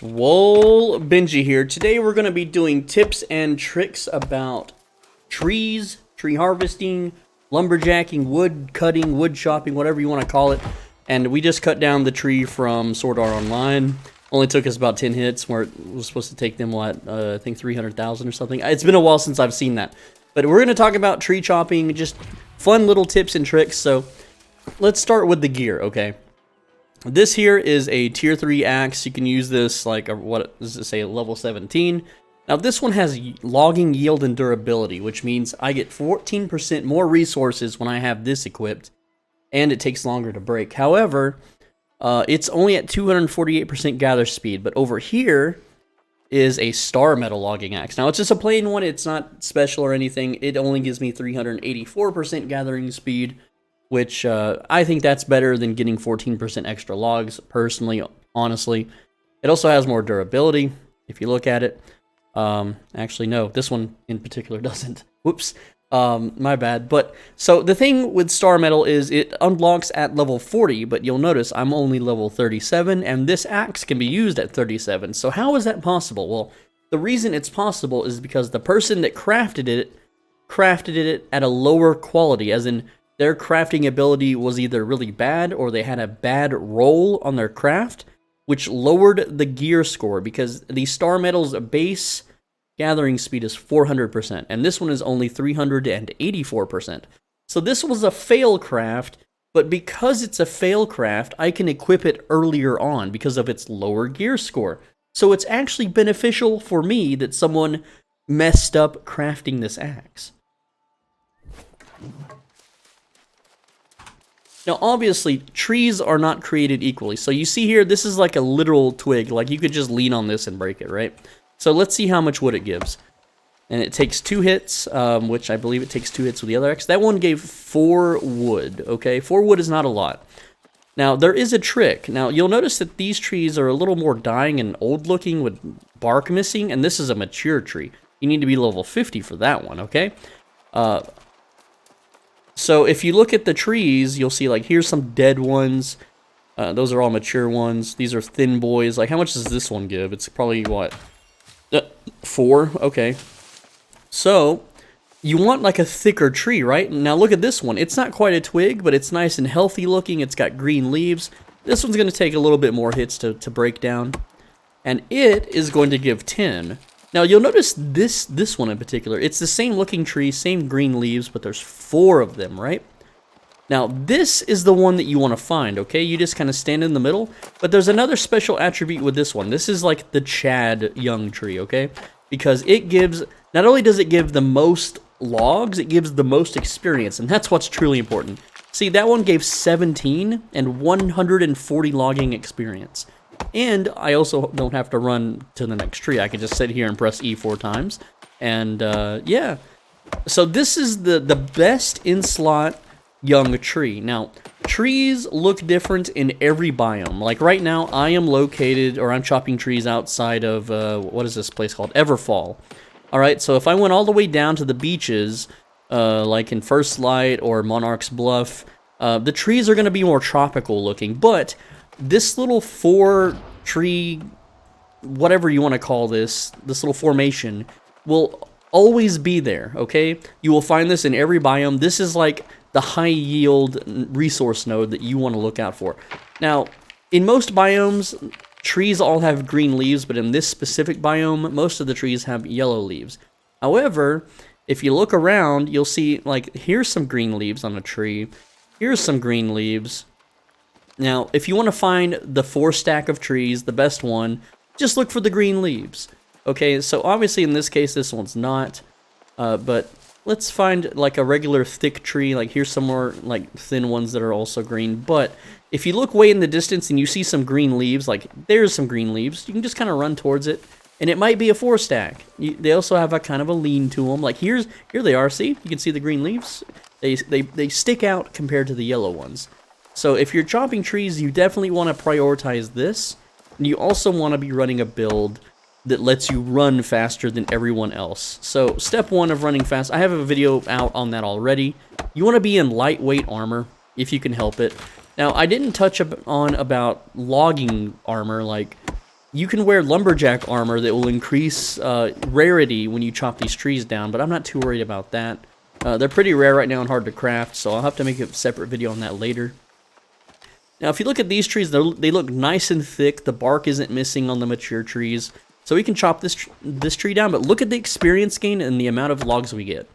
SwoleBenji here. Today we're going to be doing tips and tricks about trees, tree harvesting, lumberjacking, wood cutting, wood chopping, whatever you want to call it. And we just cut down the tree from Sword Art Online. Only took us about 10 hits, where it was supposed to take them, what, I think 300,000 or something. It's been a while since I've seen that. But we're going to talk about tree chopping, just fun little tips and tricks. So let's start with the gear, okay? This here is a tier 3 axe. You can use this like, what does it say, level 17. Now this one has logging yield and durability, which means I get 14% more resources when I have this equipped, and it takes longer to break. However, it's only at 248% gather speed, but over here is a star metal logging axe. Now it's just a plain one, it's not special or anything. It only gives me 384% gathering speed, which I think that's better than getting 14% extra logs, personally, honestly. It also has more durability, if you look at it. Actually, no, this one in particular doesn't. Whoops, my bad. But, so the thing with Star Metal is it unlocks at level 40, but you'll notice I'm only level 37, and this axe can be used at 37. So how is that possible? Well, the reason it's possible is because the person that crafted it at a lower quality, as in their crafting ability was either really bad or they had a bad roll on their craft, which lowered the gear score, because the Star Metal's base gathering speed is 400%, and this one is only 384%. So this was a fail craft, but because it's a fail craft, I can equip it earlier on because of its lower gear score. So it's actually beneficial for me that someone messed up crafting this axe. Now, obviously, trees are not created equally. So you see here, this is like a literal twig. Like, you could just lean on this and break it, right? So let's see how much wood it gives. And it takes 2 hits, which I believe it takes 2 hits with the other axe. That one gave 4 wood, okay? 4 wood is not a lot. Now, there is a trick. Now, you'll notice that these trees are a little more dying and old-looking with bark missing, and this is a mature tree. You need to be level 50 for that one, okay? So if you look at the trees, you'll see, like, here's some dead ones. Those are all mature ones. These are thin boys. Like, how much does this one give? It's probably, what, 4? Okay. So, you want, like, a thicker tree, right? Now, look at this one. It's not quite a twig, but it's nice and healthy looking. It's got green leaves. This one's going to take a little bit more hits to break down. And it is going to give 10. Now, you'll notice this one in particular. It's the same looking tree, same green leaves, but there's 4 of them, right? Now, this is the one that you want to find, okay? You just kind of stand in the middle. But there's another special attribute with this one. This is like the Chad young tree, okay? Because it gives, not only does it give the most logs, it gives the most experience. And that's what's truly important. See, that one gave 17 and 140 logging experience. And I also don't have to run to the next tree. I can just sit here and press E 4 times. And, yeah. So this is the best in-slot young tree. Now, trees look different in every biome. Like right now, I am located, or I'm chopping trees outside of, what is this place called? Everfall. Alright, so if I went all the way down to the beaches, like in First Light or Monarch's Bluff, the trees are going to be more tropical looking. But this little 4-tree, whatever you want to call this little formation, will always be there, okay? You will find this in every biome. This is like the high-yield resource node that you want to look out for. Now, in most biomes, trees all have green leaves, but in this specific biome, most of the trees have yellow leaves. However, if you look around, you'll see, like, here's some green leaves on a tree. Here's some green leaves. Now, if you want to find the 4 stack of trees, the best one, just look for the green leaves. Okay, so obviously in this case, this one's not, but let's find like a regular thick tree. Like here's some more like thin ones that are also green. But if you look way in the distance and you see some green leaves, like there's some green leaves, you can just kind of run towards it, and it might be a 4 stack. They also have a kind of a lean to them. Like here they are. See, you can see the green leaves. They stick out compared to the yellow ones. So if you're chopping trees, you definitely want to prioritize this. And you also want to be running a build that lets you run faster than everyone else. So step 1 of running fast, I have a video out on that already. You want to be in lightweight armor, if you can help it. Now, I didn't touch on about logging armor, like you can wear lumberjack armor that will increase rarity when you chop these trees down, but I'm not too worried about that. They're pretty rare right now and hard to craft, so I'll have to make a separate video on that later. Now, if you look at these trees, they look nice and thick. The bark isn't missing on the mature trees. So we can chop this tree down, but look at the experience gain and the amount of logs we get.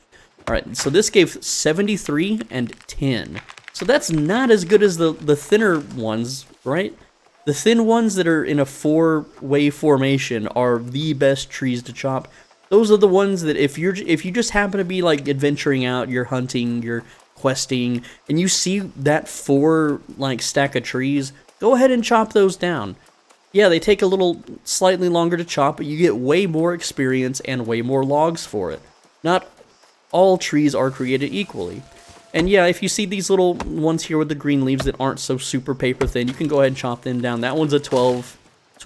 All right, so this gave 73 and 10. So that's not as good as the thinner ones, right? The thin ones that are in a 4-way formation are the best trees to chop. Those are the ones that if you just happen to be like adventuring out, you're hunting, you're questing, and you see that 4 like stack of trees, go ahead and chop those down. Yeah, they take a little slightly longer to chop, but you get way more experience and way more logs for it. Not all trees are created equally. And yeah, if you see these little ones here with the green leaves that aren't so super paper thin, you can go ahead and chop them down. That one's a 12,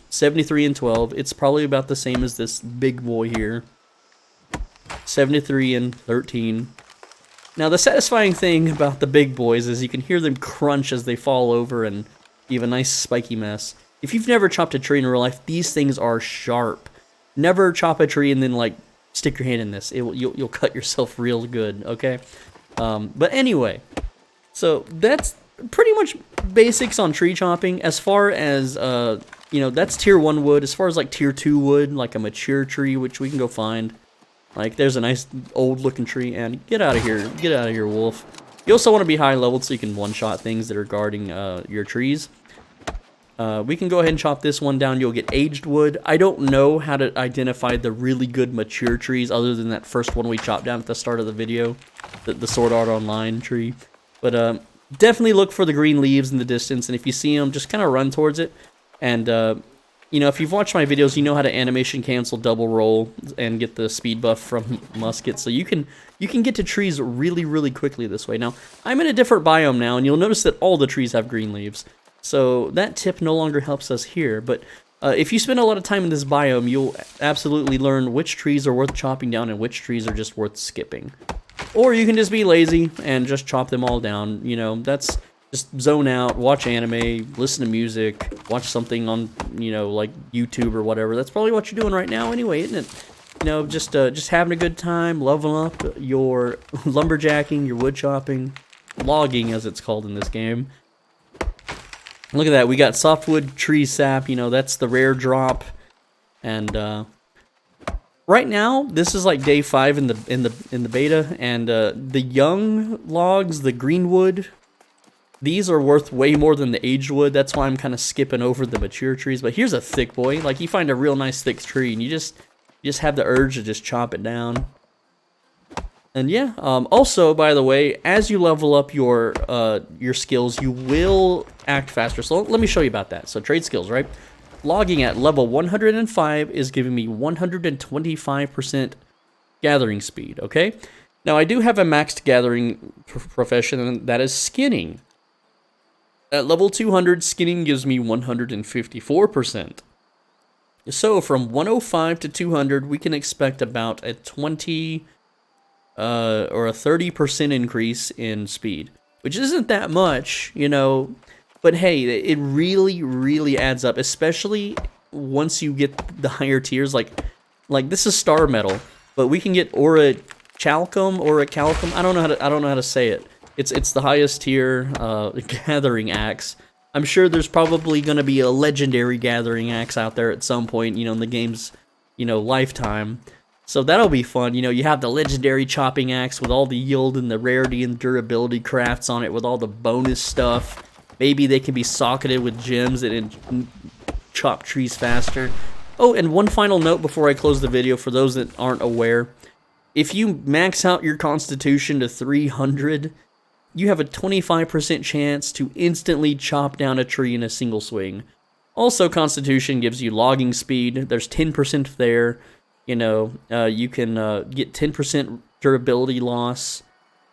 73 and 12. It's probably about the same as this big boy here. 73 and 13. Now, the satisfying thing about the big boys is you can hear them crunch as they fall over and you have a nice spiky mess. If you've never chopped a tree in real life, these things are sharp. Never chop a tree and then, like, stick your hand in this. You'll cut yourself real good, okay? But anyway, so that's pretty much basics on tree chopping. As far as, you know, that's tier 1 wood. As far as, like, tier 2 wood, like a mature tree, which we can go find. Like, there's a nice old-looking tree, and get out of here, wolf. You also want to be high-leveled so you can one-shot things that are guarding your trees. We can go ahead and chop this one down. You'll get aged wood. I don't know how to identify the really good mature trees other than that first one we chopped down at the start of the video, the Sword Art Online tree. But definitely look for the green leaves in the distance, and if you see them, just kind of run towards it. And, you know, if you've watched my videos, you know how to animation cancel double roll and get the speed buff from musket. So you can get to trees really, really quickly this way. Now, I'm in a different biome now, and you'll notice that all the trees have green leaves. So that tip no longer helps us here, but if you spend a lot of time in this biome, you'll absolutely learn which trees are worth chopping down and which trees are just worth skipping. Or you can just be lazy and just chop them all down. You know, that's just zone out, watch anime, listen to music, watch something on, you know, like YouTube or whatever. That's probably what you're doing right now anyway, isn't it? You know, just having a good time, leveling up your lumberjacking, your wood chopping, logging as it's called in this game. Look at that, we got softwood tree sap, you know, that's the rare drop. And right now, this is like day 5 in the beta, and the young logs, the green wood, these are worth way more than the aged wood. That's why I'm kind of skipping over the mature trees. But here's a thick boy. Like, you find a real nice thick tree, and you just have the urge to just chop it down. And yeah, also, by the way, as you level up your skills, you will act faster. So let me show you about that. So trade skills, right? Logging at level 105 is giving me 125% gathering speed, okay? Now, I do have a maxed gathering profession, and that is skinning. At level 200, skinning gives me 154%. So from 105 to 200, we can expect about a 20... or a 30% increase in speed, which isn't that much, you know, but hey, it really, really adds up, especially once you get the higher tiers, like this is star metal, but we can get orichalcum, I don't know how to say it. It's the highest tier gathering axe. I'm sure there's probably going to be a legendary gathering axe out there at some point, you know, in the game's, you know, lifetime. So that'll be fun. You know, you have the legendary chopping axe with all the yield and the rarity and durability crafts on it with all the bonus stuff. Maybe they can be socketed with gems that chop trees faster. Oh, and one final note before I close the video for those that aren't aware. If you max out your constitution to 300, you have a 25% chance to instantly chop down a tree in a single swing. Also, constitution gives you logging speed. There's 10% there. You know, you can get 10% durability loss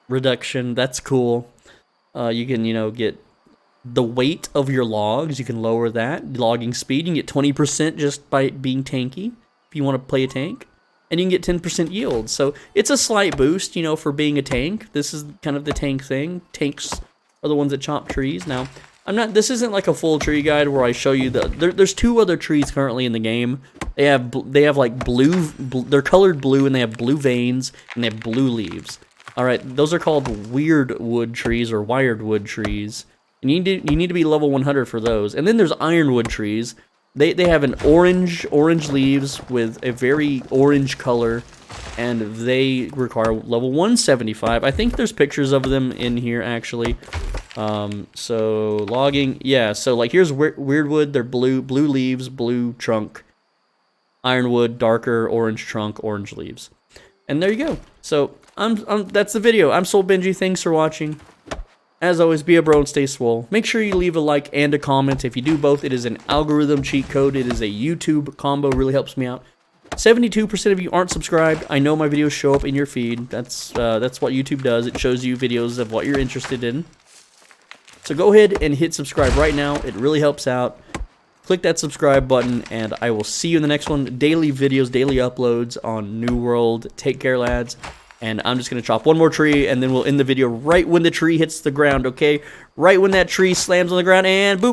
reduction. That's cool. You can, you know, get the weight of your logs. You can lower that. Logging speed. You can get 20% just by being tanky if you want to play a tank. And you can get 10% yield. So it's a slight boost, you know, for being a tank. This is kind of the tank thing. Tanks are the ones that chop trees. Now, This isn't like a full tree guide where I show you there's 2 other trees currently in the game. They have like they're colored blue, and they have blue veins, and they have blue leaves. All right, those are called weird wood trees or wired wood trees. And you need to be level 100 for those. And then there's ironwood trees. They have an orange leaves with a very orange color, and they require level 175. I think there's pictures of them in here actually. So logging, yeah. So like here's weirdwood. They're blue leaves, blue trunk. Ironwood, darker orange trunk, orange leaves. And there you go. So that's the video. I'm SwoleBenji. Thanks for watching. As always, be a bro and stay swole. Make sure you leave a like and a comment. If you do both, it is an algorithm cheat code. It is a YouTube combo. Really helps me out. 72% of you aren't subscribed. I know my videos show up in your feed. That's what YouTube does. It shows you videos of what you're interested in. So go ahead and hit subscribe right now. It really helps out. Click that subscribe button, and I will see you in the next one. Daily videos, daily uploads on New World. Take care, lads. And I'm just going to chop one more tree, and then we'll end the video right when the tree hits the ground, okay? Right when that tree slams on the ground, and boop.